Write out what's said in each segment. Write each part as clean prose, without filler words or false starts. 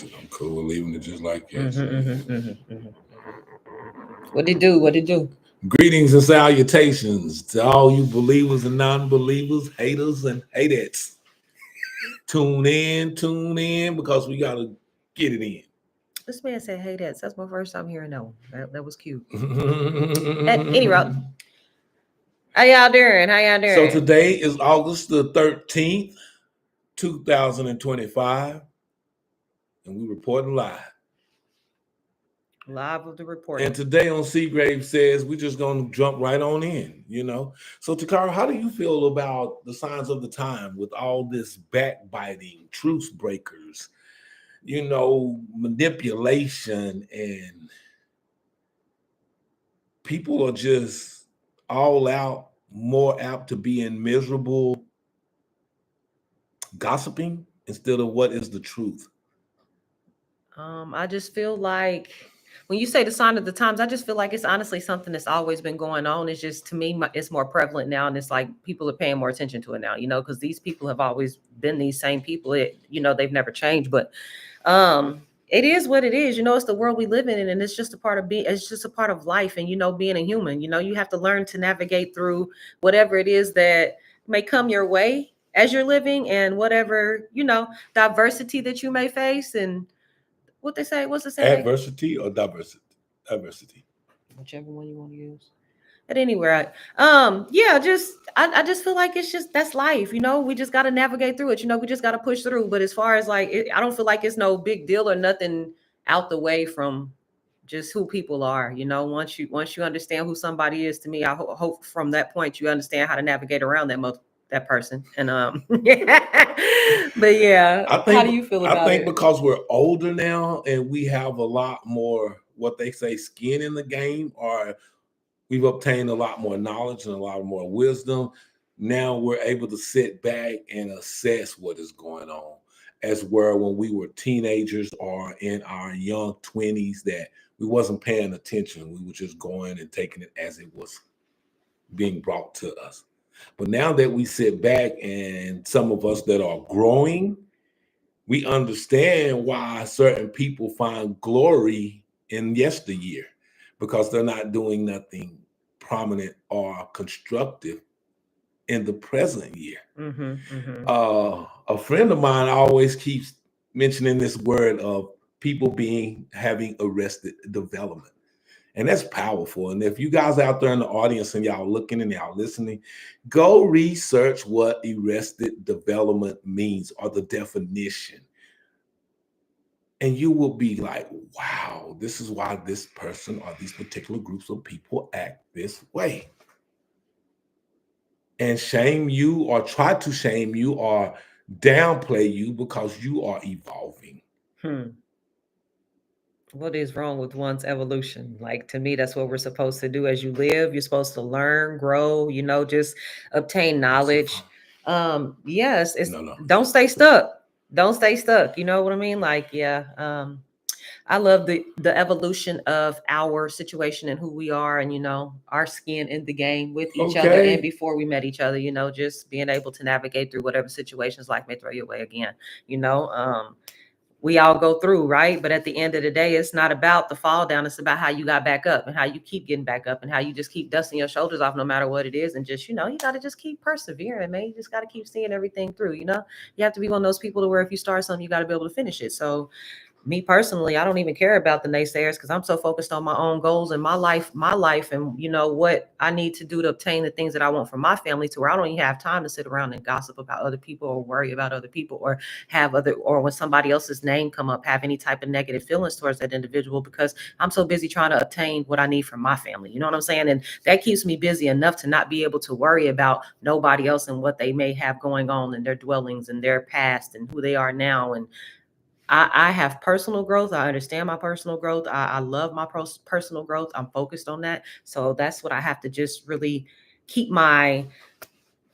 I'm cool with leaving it just like that. What did do? What did do? Greetings and salutations to all you believers and non-believers, haters and hatettes. Tune in, because we gotta get it in. This man said, "Hey, that's my first time hearing that one. That was cute." At any rate, how y'all doing? How y'all doing? So today is August the 13th, 2025, and we reporting live. Live of the report. And today on Seagraves Says, we're just going to jump right on in, So, Takara, how do you feel about the signs of the time with all this backbiting, truce breakers, manipulation, and people are just all out, more apt to be in miserable gossiping instead of what is the truth? I just feel like when you say the sign of the times, I just feel like it's honestly something that's always been going on. It's just, to me, it's more prevalent now. And it's like people are paying more attention to it now, because these people have always been these same people. They've never changed. But it is what it is. It's the world we live in. And it's just a part of it's just a part of life. And, being a human, you have to learn to navigate through whatever it is that may come your way as you're living, and whatever, diversity that you may face. And what they say, what's the saying? Adversity or diversity? Diversity. Whichever one you want to use. At any rate, I just feel like that's life, we just got to navigate through it, we just got to push through. But as far as I don't feel like it's no big deal or nothing out the way from just who people are. Once you understand who somebody is, to me, I hope from that point you understand how to navigate around that person. And but yeah, how do you feel about it? I think because we're older now and we have a lot more, what they say, skin in the game, or we've obtained a lot more knowledge and a lot more wisdom. Now we're able to sit back and assess what is going on, as where when we were teenagers or in our young 20s, that we wasn't paying attention. We were just going and taking it as it was being brought to us. But now that we sit back, and some of us that are growing, we understand why certain people find glory in yesteryear, because they're not doing nothing prominent or constructive in the present year. A friend of mine always keeps mentioning this word of people having arrested development. And that's powerful. And if you guys out there in the audience and y'all looking and y'all listening, go research what arrested development means, or the definition. And you will be like, wow, this is why this person or these particular groups of people act this way. And shame you, or try to shame you, or downplay you because you are evolving. What is wrong with one's evolution? Like, to me, that's what we're supposed to do as you live. You're supposed to learn, grow, just obtain knowledge. Yes, don't stay stuck. Don't stay stuck. You know what I mean? Like, yeah. I love the evolution of our situation and who we are, and our skin in the game with each other, and before we met each other, just being able to navigate through whatever situations life may throw your way again. We all go through, right? But at the end of the day, it's not about the fall down. It's about how you got back up, and how you keep getting back up, and how you just keep dusting your shoulders off no matter what it is. And just, you got to just keep persevering, man. You just got to keep seeing everything through, you have to be one of those people to where if you start something, you got to be able to finish it. So me personally, I don't even care about the naysayers, because I'm so focused on my own goals and my life, and what I need to do to obtain the things that I want for my family, to where I don't even have time to sit around and gossip about other people, or worry about other people, or or when somebody else's name come up, have any type of negative feelings towards that individual, because I'm so busy trying to obtain what I need from my family. You know what I'm saying? And that keeps me busy enough to not be able to worry about nobody else and what they may have going on in their dwellings and their past and who they are now. And I have personal growth. I understand my personal growth. I love my personal growth. I'm focused on that. So that's what I have to just really I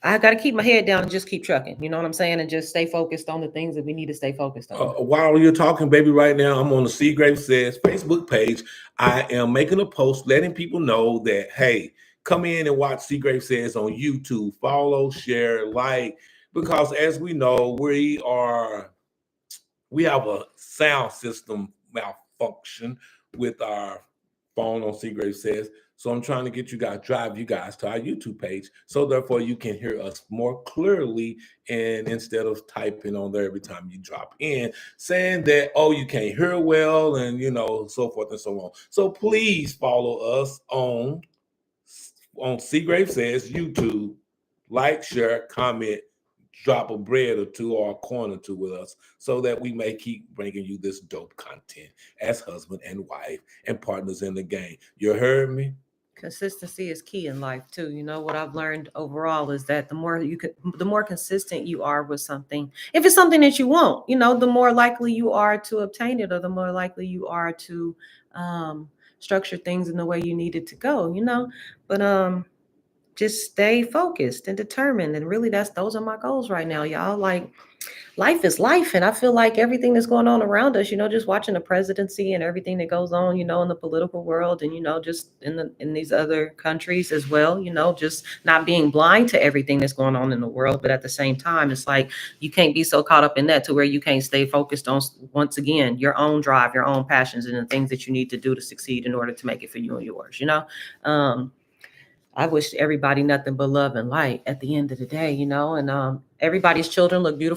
got to keep my head down and just keep trucking. You know what I'm saying? And just stay focused on the things that we need to stay focused on. While you're talking, baby, right now, I'm on the Seagraves Says Facebook page. I am making a post letting people know that, hey, come in and watch Seagraves Says on YouTube. Follow, share, like, because as we know, we have a sound system malfunction with our phone on Seagraves Says. So I'm trying to get you guys, drive you guys to our YouTube page. So therefore you can hear us more clearly. And instead of typing on there every time you drop in, saying that, oh, you can't hear well, and so forth and so on. So please follow us on Seagraves Says YouTube. Like, share, comment, drop a bread or two or a coin or two with us so that we may keep bringing you this dope content as husband and wife and partners in the game. You heard me? Consistency is key in life too. What I've learned overall is that the more consistent you are with something, if it's something that you want, the more likely you are to obtain it, or the more likely you are to structure things in the way you need it to go. But just stay focused and determined, and really those are my goals right now, y'all. Like, life is life, and I feel like everything that's going on around us, just watching the presidency and everything that goes on, in the political world, and just in these other countries as well, just not being blind to everything that's going on in the world. But at the same time, it's like you can't be so caught up in that to where you can't stay focused on, once again, your own drive, your own passions, and the things that you need to do to succeed in order to make it for you and yours. I wish everybody nothing but love and light at the end of the day, and everybody's children look beautiful